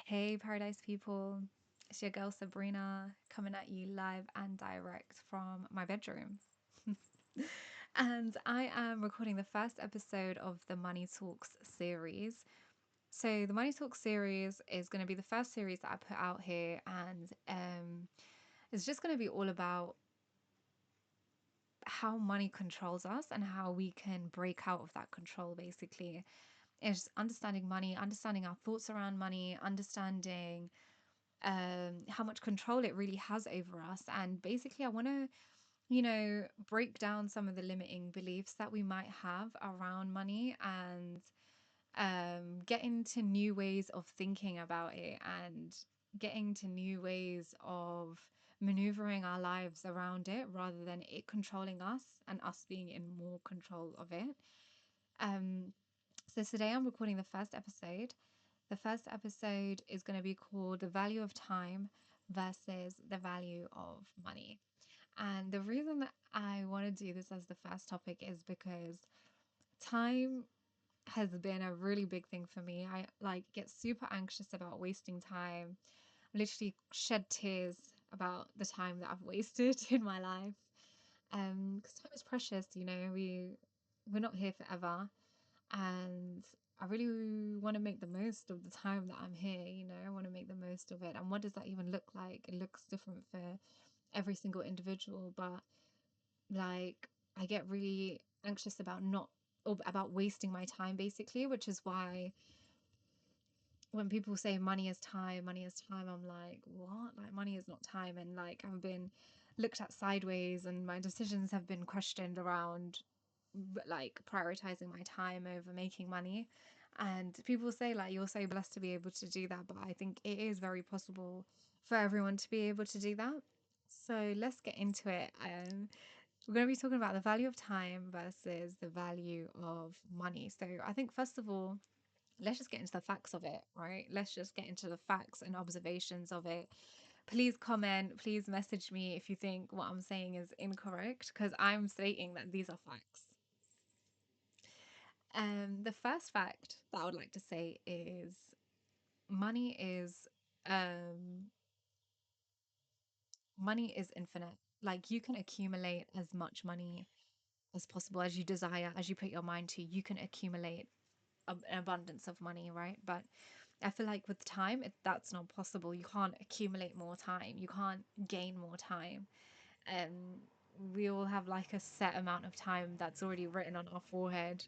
Hey, Paradise People. It's your girl Sabrina coming at you live and direct from my bedroom. And I am recording the first episode of the Money Talks series. So, the Money Talks series is going to be the first series that I put out here, and it's just going to be all about how money controls us and how we can break out of that control, basically. It's understanding money, understanding our thoughts around money, understanding how much control it really has over us. And basically, I want to, break down some of the limiting beliefs that we might have around money and get into new ways of thinking about it and getting to new ways of maneuvering our lives around it rather than it controlling us and us being in more control of it. Um, so today I'm recording the first episode. The first episode is going to be called The Value of Time versus the Value of Money. And the reason that I want to do this as the first topic is because time has been a really big thing for me. I get super anxious about wasting time. I literally shed tears about the time that I've wasted in my life. Because time is precious, we're not here forever. And I really want to make the most of the time that I'm here, I want to make the most of it. And what does that even look like? It looks different for every single individual, but I get really anxious about not or about wasting my time basically, which is why when people say money is time, I'm like, what? Like money is not time. And I've been looked at sideways and my decisions have been questioned around prioritizing my time over making money. And people say you're so blessed to be able to do that, but I think it is very possible for everyone to be able to do that. So let's get into it. We're going to be talking about the value of time versus the value of money. So I think first of all, let's just get into the facts of it, right? Let's just get into the facts and observations of it. Please comment, please message me if you think what I'm saying is incorrect, because I'm stating that these are facts. The first fact that I would like to say is money is um money is infinite. Like you can accumulate as much money as possible as you desire, as you put your mind to. You can accumulate an abundance of money, right? But I feel like with time, that's not possible. You can't accumulate more time. You can't gain more time. Um, we all have like a set amount of time that's already written on our forehead.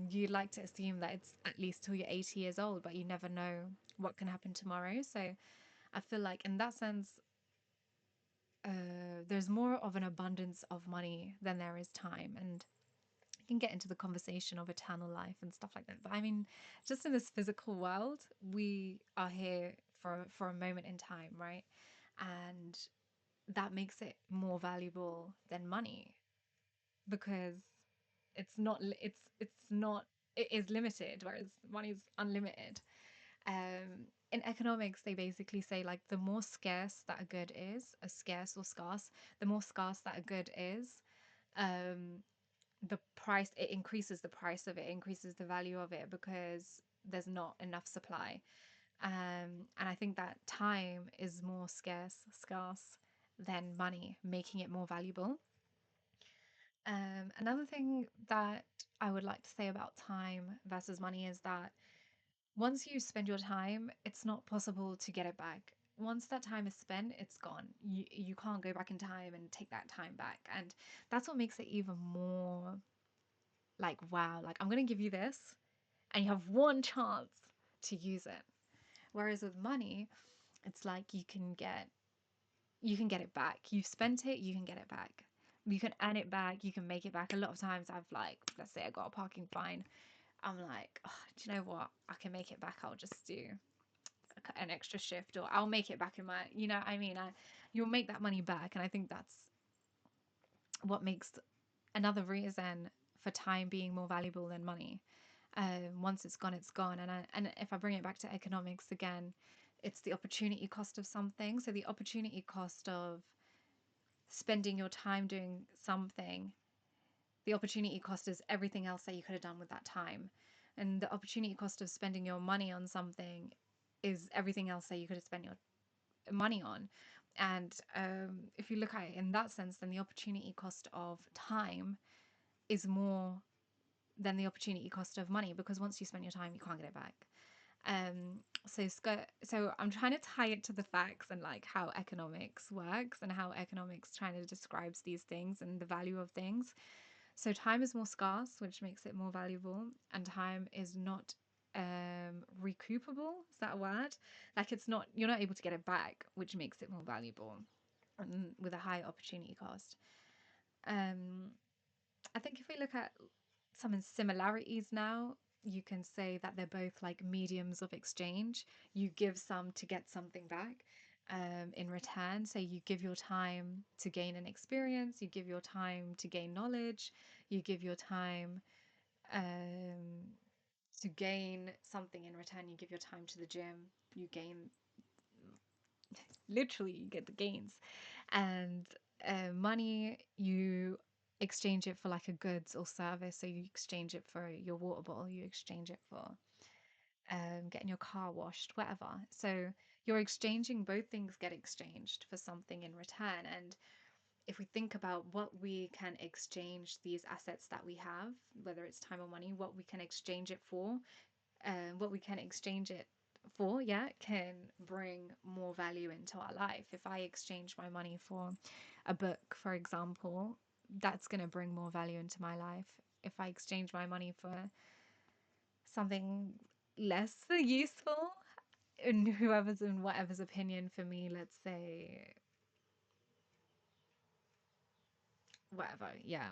You'd like to assume that it's at least till you're 80 years old, but you never know what can happen tomorrow. So I feel like in that sense, there's more of an abundance of money than there is time. And can get into the conversation of eternal life and stuff like that. But I mean, just in this physical world, we are here for a moment in time, right? And that makes it more valuable than money because it's not it is limited, whereas money is unlimited. In economics, they basically say the more scarce that a good is, a scarce or scarce, the more scarce that a good is, um, the price it increases the price of it, increases the value of it because there's not enough supply. And I think that time is more scarce than money, making it more valuable. Another thing that I would like to say about time versus money is that once you spend your time, it's not possible to get it back. Once that time is spent, it's gone. You can't go back in time and take that time back. And that's what makes it even more wow, I'm going to give you this and you have one chance to use it. Whereas with money, it's like you can get it back. You've spent it, you can get it back. You can earn it back, you can make it back. A lot of times I've let's say I got a parking fine. I'm like, oh, do you know what? I can make it back. I'll just do an extra shift or I'll make it back in my, I mean, you'll make that money back. And I think that's what makes another reason for time being more valuable than money. Once it's gone, it's gone. And if I bring it back to economics again, it's the opportunity cost of something. So the opportunity cost of spending your time doing something, the opportunity cost is everything else that you could have done with that time. And the opportunity cost of spending your money on something is everything else that you could have spent your money on. And if you look at it in that sense, then the opportunity cost of time is more than the opportunity cost of money, because once you spend your time, you can't get it back. So I'm trying to tie it to the facts and like how economics works and how economics trying to describes these things and the value of things. So time is more scarce, which makes it more valuable, and time is not recoupable. Is that a word? Like it's not, you're not able to get it back, which makes it more valuable and with a high opportunity cost. Um, I think if we look at some similarities now, you can say that they're both like mediums of exchange. You give some to get something back in return. So you give your time to gain an experience, you give your time to gain knowledge, you give your time um, to gain something in return. You give your time to the gym, you gain, literally, you get the gains. And money, you exchange it for like a goods or service. So you exchange it for your water bottle, you exchange it for getting your car washed, whatever. So you're exchanging, both things get exchanged for something in return. And if we think about what we can exchange these assets that we have, whether it's time or money, what we can exchange it for, what we can exchange it for, yeah, can bring more value into our life. If I exchange my money for a book, for example, that's going to bring more value into my life. If I exchange my money for something less useful, in whoever's and whatever's opinion, for me, let's say whatever, yeah,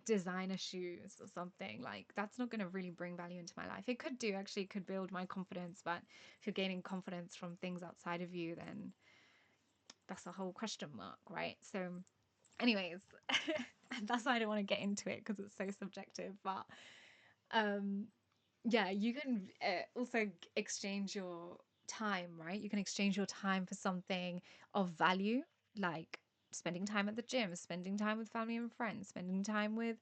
designer shoes or something, like that's not going to really bring value into my life. It could do, actually, it could build my confidence, but if you're gaining confidence from things outside of you, then that's a whole question mark, right? So anyways, that's why I don't want to get into it, because it's so subjective. But yeah, you can also exchange your time, right? You can exchange your time for something of value, like spending time at the gym, spending time with family and friends, spending time with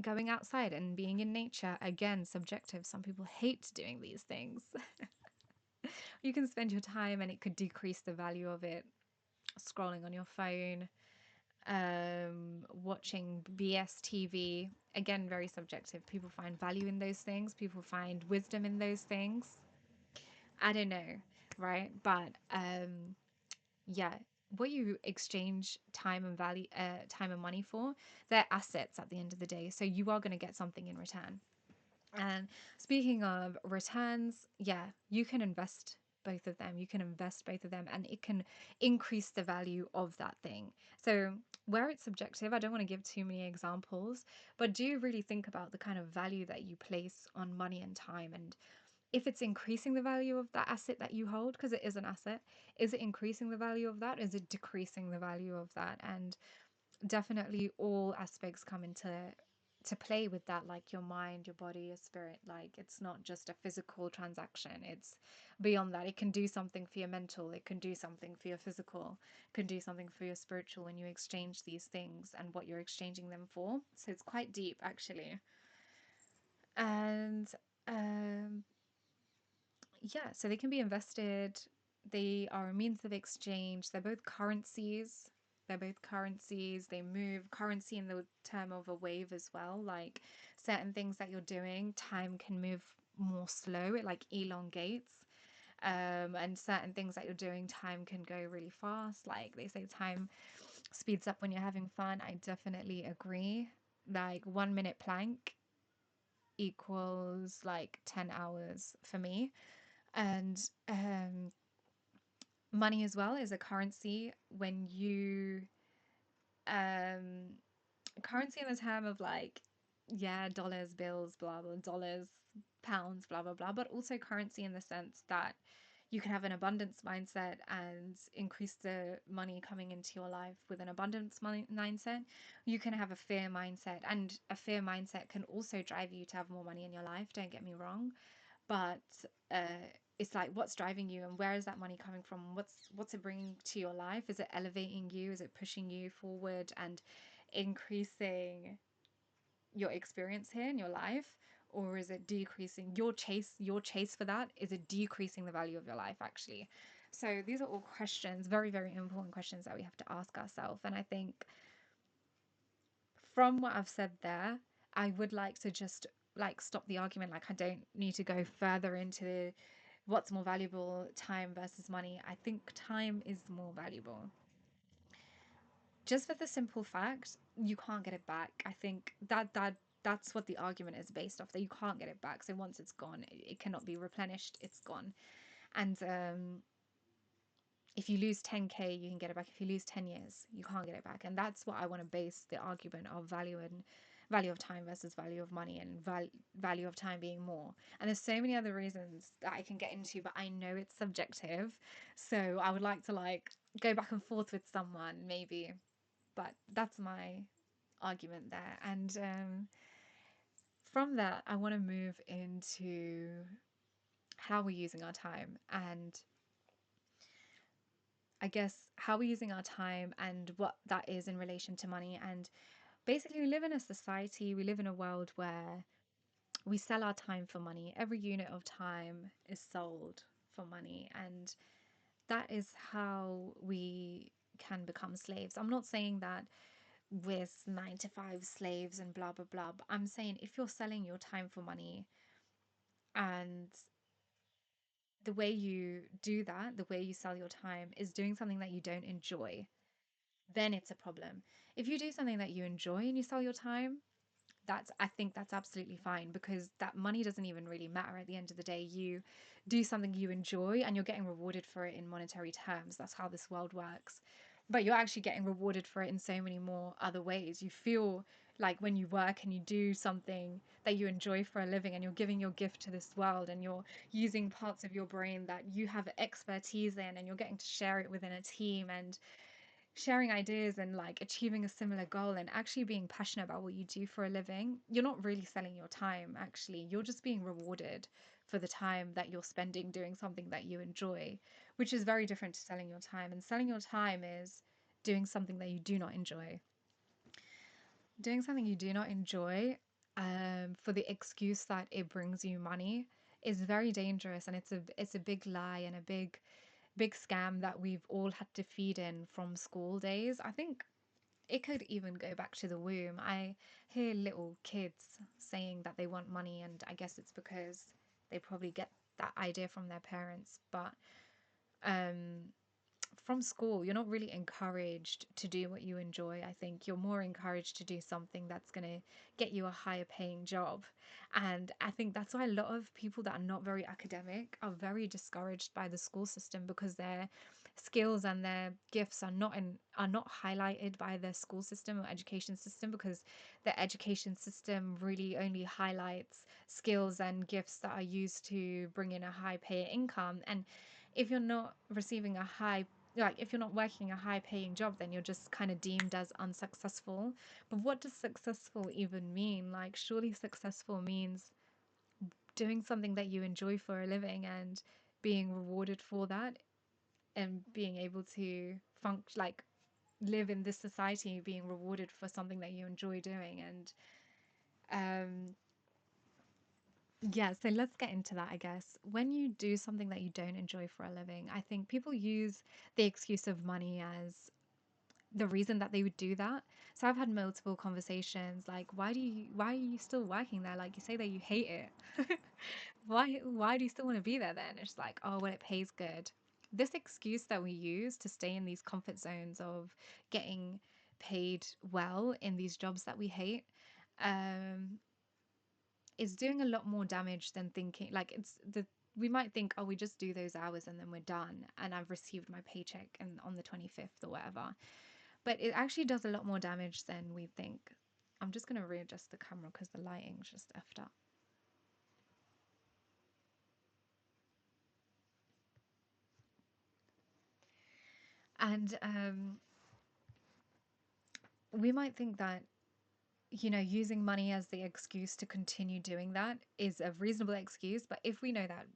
going outside and being in nature. Again, subjective. Some people hate doing these things. You can spend your time and it could decrease the value of it scrolling on your phone, watching BS TV. Again, very subjective. People find value in those things, people find wisdom in those things. I don't know, right? But yeah, what you exchange time and value, time and money for, they're assets at the end of the day. So you are going to get something in return. And speaking of returns, yeah, you can invest both of them. You can invest both of them and it can increase the value of that thing. So, where it's subjective, I don't want to give too many examples, but do really think about the kind of value that you place on money and time. And if it's increasing the value of that asset that you hold, because it is an asset, is it increasing the value of that? Is it decreasing the value of that? And definitely all aspects come into to play with that, like your mind, your body, your spirit. Like it's not just a physical transaction, it's beyond that. It can do something for your mental, it can do something for your physical, it can do something for your spiritual when you exchange these things and what you're exchanging them for. So it's quite deep, actually. And um yeah, so they can be invested. They are a means of exchange. They're both currencies. They're both currencies. They move currency in the term of a wave as well. Like certain things that you're doing, time can move more slow. It like elongates. And certain things that you're doing, time can go really fast. Like they say, time speeds up when you're having fun. I definitely agree. Like 1 minute plank equals like 10 hours for me. And money as well is a currency. When you um currency in the term of like, yeah, dollars, bills, blah blah, dollars, pounds, blah blah blah, but also currency in the sense that you can have an abundance mindset and increase the money coming into your life with an abundance money mindset. You can have a fear mindset, and a fear mindset can also drive you to have more money in your life, don't get me wrong. But it's like, what's driving you and where is that money coming from? What's it bringing to your life? Is it elevating you? Is it pushing you forward and increasing your experience here in your life? or is it decreasing your chase for that? Is it decreasing the value of your life actually? So these are all questions, very, very important questions that we have to ask ourselves. And I think from what I've said there, I would like to just like stop the argument. Like, I don't need to go further into what's more valuable, time versus money. I think time is more valuable. Just for the simple fact, you can't get it back. I think that's what the argument is based off, that you can't get it back. So once it's gone, it cannot be replenished. It's gone. And if you lose 10K, you can get it back. If you lose 10 years, you can't get it back. And that's what I want to base the argument of value of time versus value of money, and value of time being more. And there's so many other reasons that I can get into, but I know it's subjective. So I would like to like go back and forth with someone maybe. But that's my argument there. And from that, I want to move into how we're using our time, and I guess how we're using our time and what that is in relation to money. And basically, we live in a society, we live in a world where we sell our time for money. Every unit of time is sold for money. And that is how we can become slaves. I'm not saying that we're 9 to 5 slaves and blah, blah, blah. But I'm saying if you're selling your time for money, and the way you do that, the way you sell your time is doing something that you don't enjoy, then it's a problem. If you do something that you enjoy and you sell your time, I think that's absolutely fine, because that money doesn't even really matter at the end of the day. You do something you enjoy and you're getting rewarded for it in monetary terms. That's how this world works. But you're actually getting rewarded for it in so many more other ways. You feel like when you work and you do something that you enjoy for a living, and you're giving your gift to this world, and you're using parts of your brain that you have expertise in, and you're getting to share it within a team, and sharing ideas and like achieving a similar goal, and actually being passionate about what you do for a living. You're not really selling your time, actually. You're just being rewarded for the time that you're spending doing something that you enjoy, which is very different to selling your time. And selling your time is doing something that you do not enjoy. Doing something you do not enjoy for the excuse that it brings you money is very dangerous, and it's a big lie and a big scam that we've all had to feed in from school days. I think it could even go back to the womb. I hear little kids saying that they want money, and I guess it's because they probably get that idea from their parents. But from school, you're not really encouraged to do what you enjoy. I think you're more encouraged to do something that's going to get you a higher paying job. And I think that's why a lot of people that are not very academic are very discouraged by the school system, because their skills and their gifts are not highlighted by the school system or education system, because the education system really only highlights skills and gifts that are used to bring in a high pay income. And if you're not receiving a high like if you're not working a high paying job, then you're just kind of deemed as unsuccessful. But what does successful even mean? Like, surely successful means doing something that you enjoy for a living and being rewarded for that, and being able to function, like live in this society, being rewarded for something that you enjoy doing. And um yeah, so let's get into that, I guess. When you do something that you don't enjoy for a living, I think people use the excuse of money as the reason that they would do that. So I've had multiple conversations like, why are you still working there? Like, you say that you hate it. Why do you still want to be there then? It's like, oh, well, it pays good. This excuse that we use to stay in these comfort zones of getting paid well in these jobs that we hate, um, is doing a lot more damage than thinking. Like, we might think, oh, we just do those hours and then we're done, and I've received my paycheck and on the 25th or whatever. But it actually does a lot more damage than we think. I'm just going to readjust the camera because the lighting's just effed up. And we might think that, using money as the excuse to continue doing that is a reasonable excuse. But if we know that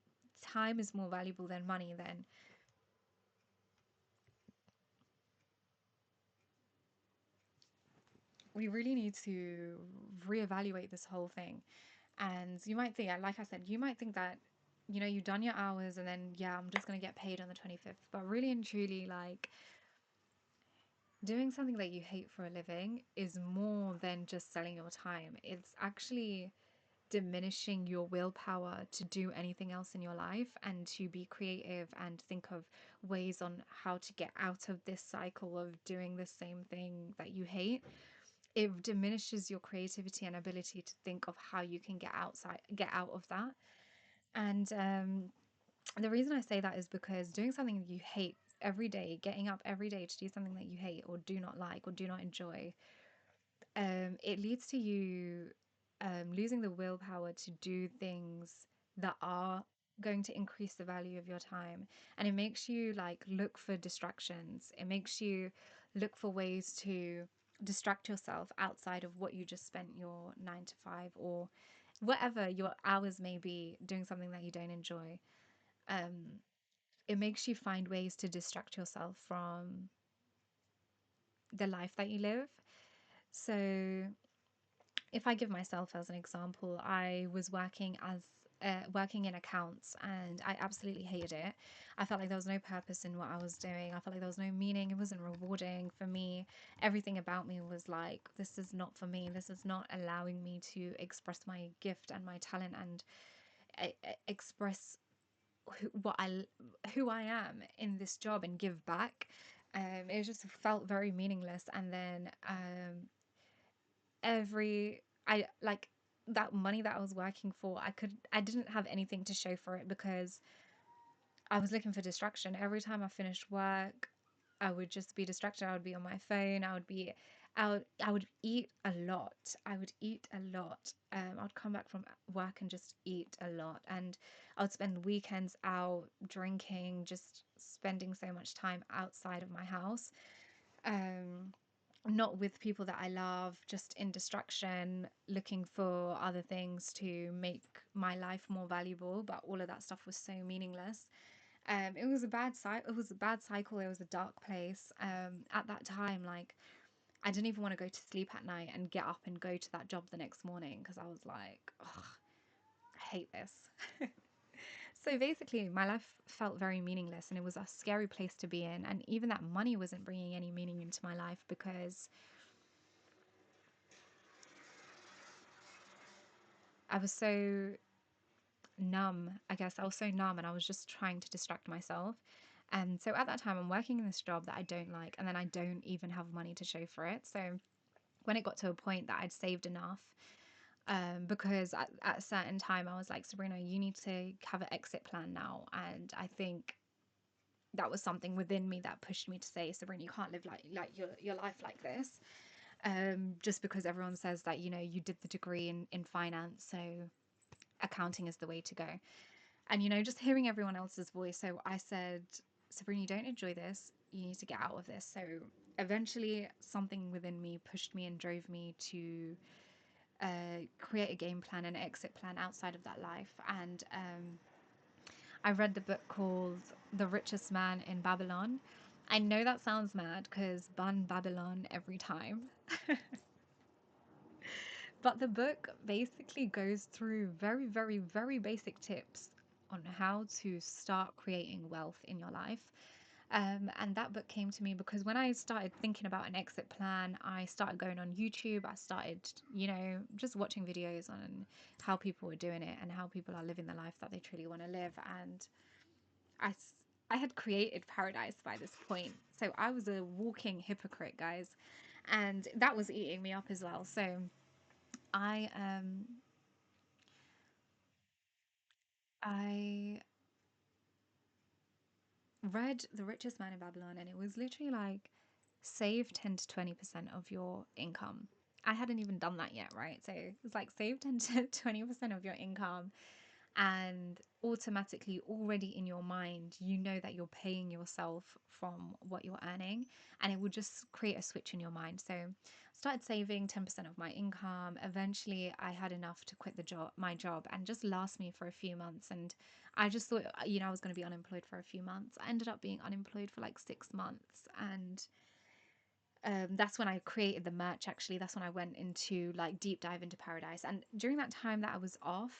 time is more valuable than money, then we really need to reevaluate this whole thing. And you might think, like I said, you might think that, you've done your hours and then, yeah, I'm just going to get paid on the 25th. But really and truly, like, doing something that you hate for a living is more than just selling your time. It's actually diminishing your willpower to do anything else in your life and to be creative and think of ways on how to get out of this cycle of doing the same thing that you hate. It diminishes your creativity and ability to think of how you can get out of that. And the reason I say that is because doing something you hate every day, getting up every day to do something that you hate or do not like or do not enjoy, it leads to you losing the willpower to do things that are going to increase the value of your time. And it makes you like look for distractions. It makes you look for ways to distract yourself outside of what you just spent your 9 to 5 or whatever your hours may be doing something that you don't enjoy. It makes you find ways to distract yourself from the life that you live. So if I give myself as an example, I was working in accounts and I absolutely hated it. I felt like there was no purpose in what I was doing. I felt like there was no meaning. It wasn't rewarding for me. Everything about me was like, this is not for me. This is not allowing me to express my gift and my talent and express what who I am in this job and give back. It just felt very meaningless. And then every I like that money that I was working for, I didn't have anything to show for it because I was looking for distraction. Every time I finished work, I would just be distracted. I would be on my phone. I would eat a lot. I would eat a lot. I would come back from work and just eat a lot. And I would spend weekends out drinking, just spending so much time outside of my house. Um, Not with people that I love, just in distraction, looking for other things to make my life more valuable. But all of that stuff was so meaningless. It was a bad cycle. It was a bad cycle. It was a dark place. At that time, like I didn't even want to go to sleep at night and get up and go to that job the next morning because I was like, oh, I hate this. So basically, my life felt very meaningless and it was a scary place to be in. And even that money wasn't bringing any meaning into my life because I was so numb. I guess I was so numb and I was just trying to distract myself. And so at that time, I'm working in this job that I don't like, and then I don't even have money to show for it. So when it got to a point that I'd saved enough, because at a certain time I was like, Sabrina, you need to have an exit plan now. And I think that was something within me that pushed me to say, Sabrina, you can't live like your life like this. Just because everyone says that, you did the degree in finance, so accounting is the way to go. And, just hearing everyone else's voice. So I said, Sabrina, you don't enjoy this. You need to get out of this. So eventually, something within me pushed me and drove me to create a game plan and exit plan outside of that life. And I read the book called The Richest Man in Babylon. I know that sounds mad because Bun Babylon every time. But the book basically goes through very, very, very basic tips on how to start creating wealth in your life. And that book came to me because when I started thinking about an exit plan, I started going on YouTube. I started, just watching videos on how people were doing it and how people are living the life that they truly want to live. And I, I had created Paradise by this point. So I was a walking hypocrite, guys. And that was eating me up as well. So I I read The Richest Man in Babylon and it was literally like save 10 to 20% of your income. I hadn't even done that yet, right? So it's like save 10 to 20% of your income and automatically already in your mind you know that you're paying yourself from what you're earning, and it will just create a switch in your mind. So I started saving 10% of my income. Eventually I had enough to quit my job and just last me for a few months, and I just thought, I was going to be unemployed for a few months. I ended up being unemployed for like 6 months, and That's when I created the merch. Actually, that's when I went into like deep dive into Paradise. And during that time that I was off,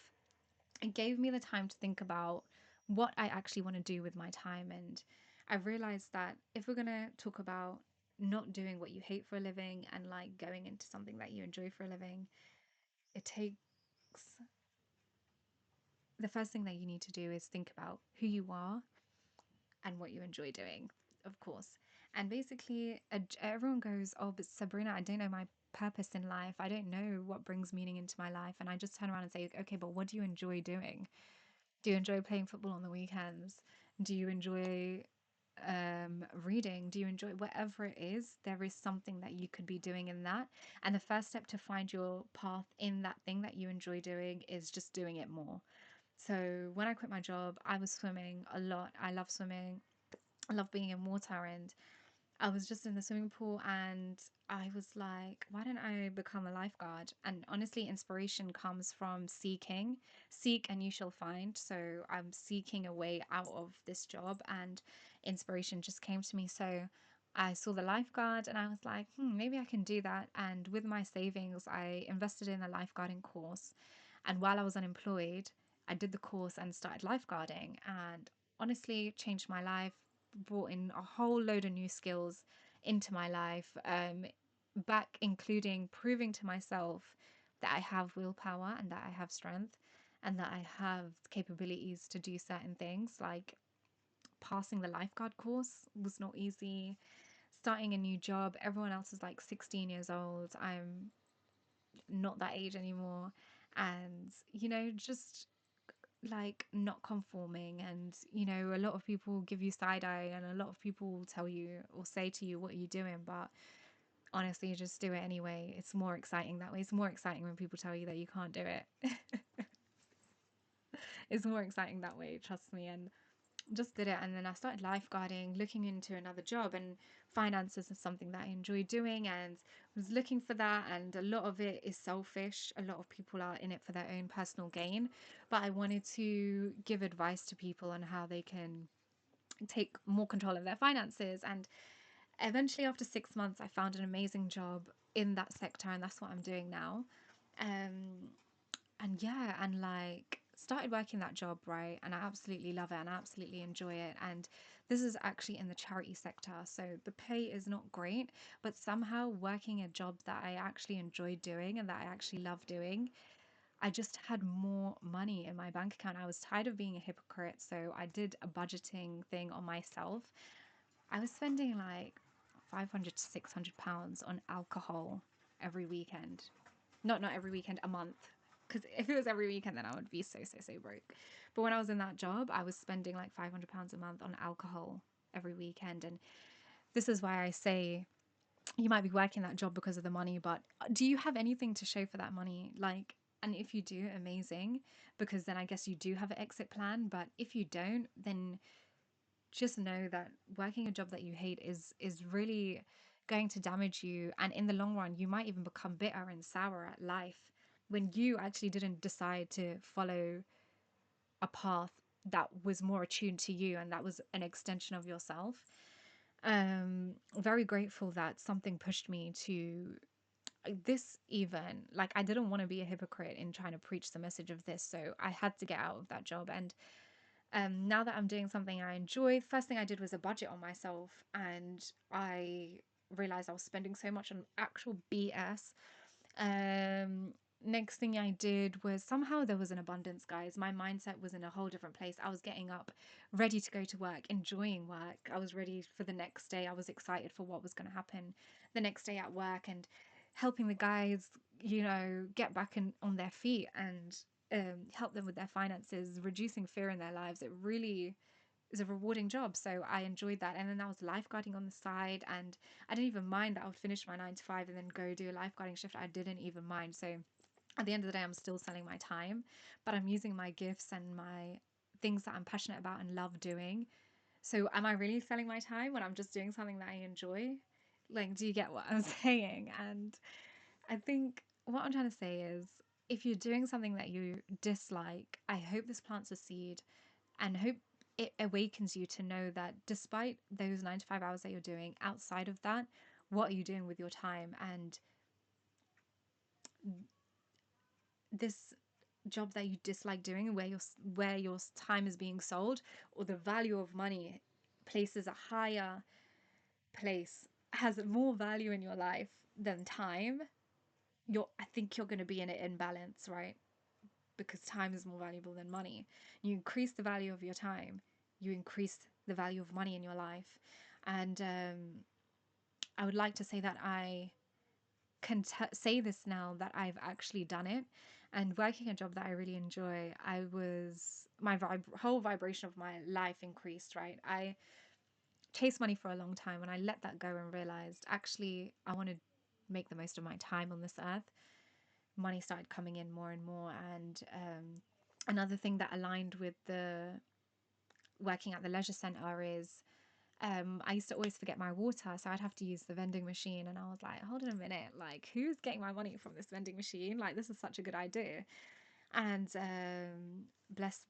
it gave me the time to think about what I actually want to do with my time. And I realized that if we're going to talk about not doing what you hate for a living and like going into something that you enjoy for a living, it takes the first thing that you need to do is think about who you are and what you enjoy doing, of course. And basically, everyone goes, "Oh, but Sabrina, I don't know my purpose in life. I don't know what brings meaning into my life." And I just turn around and say, "Okay, but what do you enjoy doing? Do you enjoy playing football on the weekends? Do you enjoy reading? Do you enjoy whatever it is? There is something that you could be doing in that. And the first step to find your path in that thing that you enjoy doing is just doing it more. So when I quit my job, I was swimming a lot. I love swimming. I love being in water, and I was just in the swimming pool and I was like, why don't I become a lifeguard? And honestly, inspiration comes from seeking. Seek and you shall find. So I'm seeking a way out of this job and inspiration just came to me. So I saw the lifeguard and I was like, maybe I can do that. And with my savings, I invested in a lifeguarding course. And while I was unemployed, I did the course and started lifeguarding. And honestly, changed my life, brought in a whole load of new skills into my life, back including proving to myself that I have willpower and that I have strength and that I have capabilities to do certain things. Like passing the lifeguard course was not easy. Starting a new job, everyone else is like 16 years old. I'm not that age anymore. And, just like not conforming, and a lot of people give you side eye and a lot of people will tell you or say to you, what are you doing? But honestly, just do it anyway. It's more exciting that way. It's more exciting when people tell you that you can't do it. It's more exciting that way, trust me. And just did it, and then I started lifeguarding, looking into another job, and finances is something that I enjoy doing and was looking for that. And a lot of it is selfish. A lot of people are in it for their own personal gain, but I wanted to give advice to people on how they can take more control of their finances. And eventually, after 6 months, I found an amazing job in that sector, and that's what I'm doing now. um and yeah, and like started working that job, right? And I absolutely love it and I absolutely enjoy it. And this is actually in the charity sector. So the pay is not great, but somehow working a job that I actually enjoy doing and that I actually love doing, I just had more money in my bank account. I was tired of being a hypocrite. So I did a budgeting thing on myself. I was spending like 500 to £600 on alcohol every weekend. Not every weekend, a month. Because if it was every weekend, then I would be so broke. But when I was in that job, I was spending like £500 a month on alcohol every weekend. And this is why I say you might be working that job because of the money, but do you have anything to show for that money? Like, and if you do, amazing, because then I guess you do have an exit plan. But if you don't, then just know that working a job that you hate is really going to damage you, and in the long run you might even become bitter and sour at life when you actually didn't decide to follow a path that was more attuned to you and that was an extension of yourself. Very grateful that something pushed me to this. Even like, I didn't want to be a hypocrite in trying to preach the message of this, so I had to get out of that job. And now that I'm doing something I enjoy, first thing I did was a budget on myself, and I realized I was spending so much on actual BS. Next thing I did was, somehow there was an abundance, guys. My mindset was in a whole different place. I was getting up, ready to go to work, enjoying work. I was ready for the next day. I was excited for what was going to happen the next day at work, and helping the guys, get back on their feet and help them with their finances, reducing fear in their lives. It really is a rewarding job. So I enjoyed that. And then I was lifeguarding on the side, and I didn't even mind that I would finish my 9 to 5 and then go do a lifeguarding shift. I didn't even mind. So at the end of the day, I'm still selling my time, but I'm using my gifts and my things that I'm passionate about and love doing. So am I really selling my time when I'm just doing something that I enjoy? Like, do you get what I'm saying? And I think what I'm trying to say is, if you're doing something that you dislike, I hope this plants a seed and hope it awakens you to know that despite those 9 to 5 hours that you're doing outside of that, what are you doing with your time? And this job that you dislike doing, where your time is being sold, or the value of money places a higher place, has more value in your life than time, I think you're going to be in an imbalance, right? Because time is more valuable than money. You increase the value of your time, you increase the value of money in your life. And I would like to say that I can say this now that I've actually done it. And working a job that I really enjoy, my whole vibration of my life increased, right? I chased money for a long time, and I let that go and realized actually I want to make the most of my time on this earth. Money started coming in more and more. And another thing that aligned with the working at the leisure center is I used to always forget my water, so I'd have to use the vending machine. And I was like, hold on a minute, like, who's getting my money from this vending machine? Like, this is such a good idea. And blessed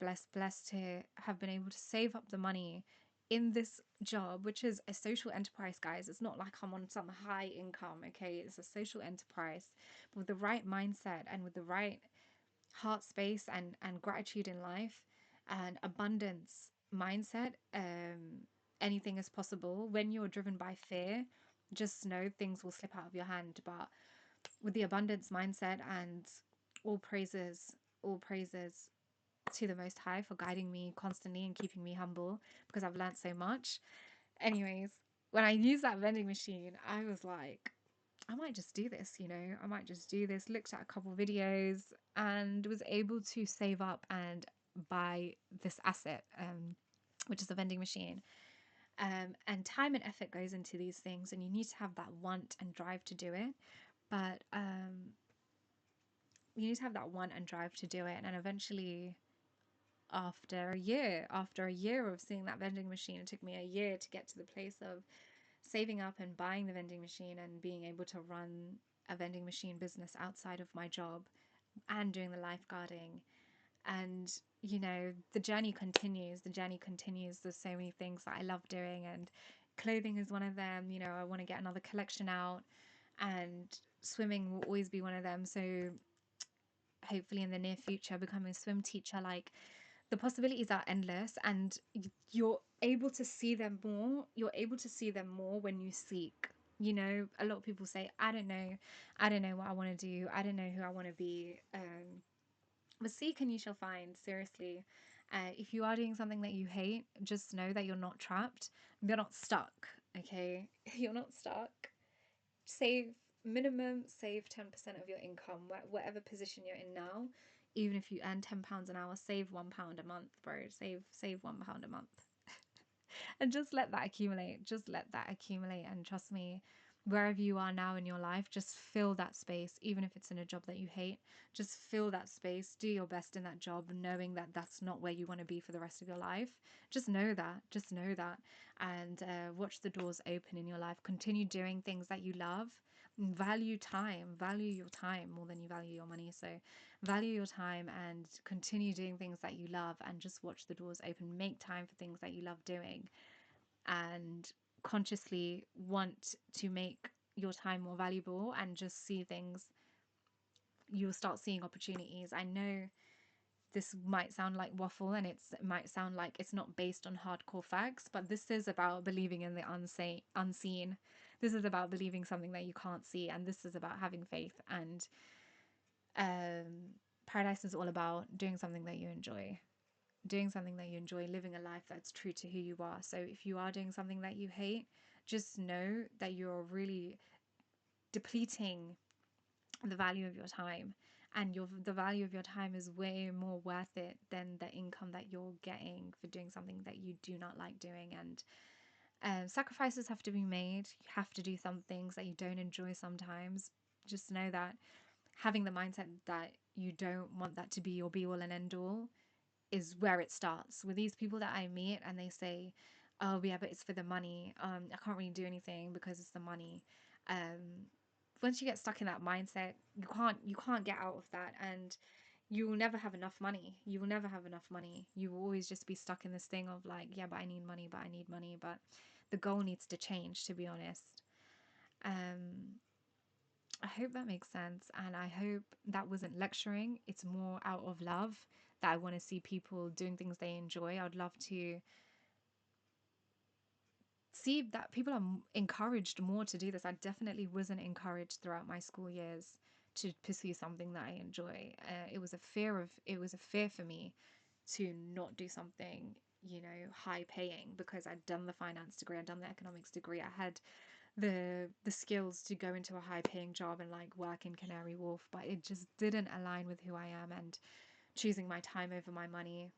to have been able to save up the money in this job, which is a social enterprise, guys. It's not like I'm on some high income, okay? It's a social enterprise. But with the right mindset and with the right heart space and gratitude in life and abundance mindset, anything is possible. When you're driven by fear, just know things will slip out of your hand. But with the abundance mindset, and all praises, all praises to the Most High for guiding me constantly and keeping me humble, because I've learned so much. Anyways, when I used that vending machine, I was like, I might just do this, I might just do this. Looked at a couple videos and was able to save up and buy this asset, which is a vending machine. And time and effort goes into these things, and you need to have that want and drive to do it. But you need to have that want and drive to do it. And eventually, after a year of seeing that vending machine, it took me a year to get to the place of saving up and buying the vending machine and being able to run a vending machine business outside of my job and doing the lifeguarding. And the journey continues. There's so many things that I love doing, and clothing is one of them. I want to get another collection out, and swimming will always be one of them. So hopefully in the near future, becoming a swim teacher, like, the possibilities are endless, and you're able to see them more. You're able to see them more when you seek. A lot of people say, I don't know what I want to do, I don't know who I want to be. But seek and you shall find. Seriously, if you are doing something that you hate, just know that you're not trapped, you're not stuck. Okay, you're not stuck. Save save 10% of your income, whatever position you're in now. Even if you earn £10 an hour, save £1 a month, bro. Save £1 a month. And just let that accumulate. Just let that accumulate. And trust me, wherever you are now in your life, just fill that space. Even if it's in a job that you hate, just fill that space. Do your best in that job, knowing that that's not where you want to be for the rest of your life. Just know that. Just know that. And watch the doors open in your life. Continue doing things that you love. Value time. Value your time more than you value your money. So value your time and continue doing things that you love, and just watch the doors open. Make time for things that you love doing, and consciously want to make your time more valuable, and just see things. You'll start seeing opportunities. I know this might sound like waffle, and it might sound like it's not based on hardcore facts, but this is about believing in the unseen. This is about believing something that you can't see, and this is about having faith. And Paradise is all about doing something that you enjoy. Living a life that's true to who you are. So if you are doing something that you hate, just know that you're really depleting the value of your time. And the value of your time is way more worth it than the income that you're getting for doing something that you do not like doing. And sacrifices have to be made. You have to do some things that you don't enjoy sometimes. Just know that having the mindset that you don't want that to be your be all and end all is where it starts. With these people that I meet, and they say, oh yeah, but it's for the money, I can't really do anything because it's the money. Once you get stuck in that mindset, you can't get out of that, and you will never have enough money. You will always just be stuck in this thing of like, yeah, but I need money, but the goal needs to change, to be honest. Um, I hope that makes sense. And I hope that wasn't lecturing. It's more out of love that I want to see people doing things they enjoy. I'd love to see that people are encouraged more to do this. I definitely wasn't encouraged throughout my school years to pursue something that I enjoy. It was a fear for me to not do something, high paying, because I'd done the finance degree, I'd done the economics degree, I had the skills to go into a high paying job and like work in Canary Wharf, but it just didn't align with who I am, and choosing my time over my money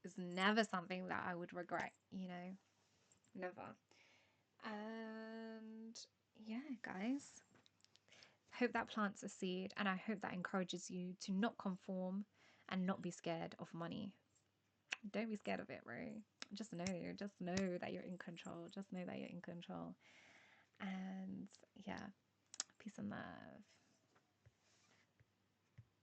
is never something that I would regret, never. And yeah, guys, hope that plants a seed, and I hope that encourages you to not conform and not be scared of money. Don't be scared of it, bro. Just know that you're in control. Just know that you're in control. And yeah, peace and love.